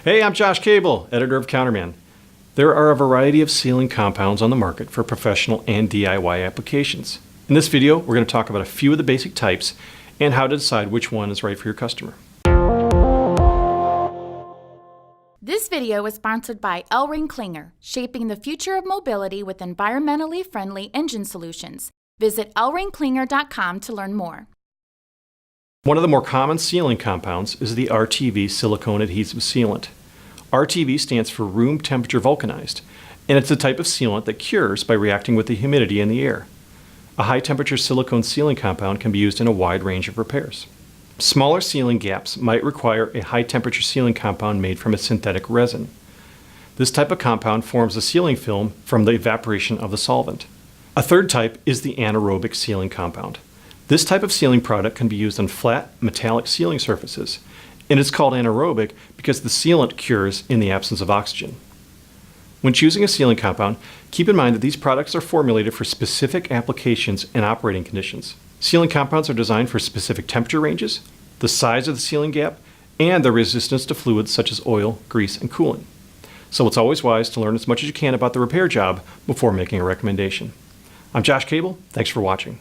Hey, I'm Josh Cable, editor of Counterman. There are a variety of sealing compounds on the market for professional and DIY applications. In this video, we're going to talk about a few of the basic types and how to decide which one is right for your customer. This video is sponsored by L-Ring Klinger, shaping the future of mobility with environmentally friendly engine solutions. Visit lringklinger.com to learn more. One of the more common sealing compounds is the RTV silicone adhesive sealant. RTV stands for room temperature vulcanized, and it's a type of sealant that cures by reacting with the humidity in the air. A high temperature silicone sealing compound can be used in a wide range of repairs. Smaller sealing gaps might require a high temperature sealing compound made from a synthetic resin. This type of compound forms a sealing film from the evaporation of the solvent. A third type is the anaerobic sealing compound. This type of sealing product can be used on flat, metallic sealing surfaces, and it's called anaerobic because the sealant cures in the absence of oxygen. When choosing a sealing compound, keep in mind that these products are formulated for specific applications and operating conditions. Sealing compounds are designed for specific temperature ranges, the size of the sealing gap, and their resistance to fluids such as oil, grease, and coolant. So it's always wise to learn as much as you can about the repair job before making a recommendation. I'm Josh Cable. Thanks for watching.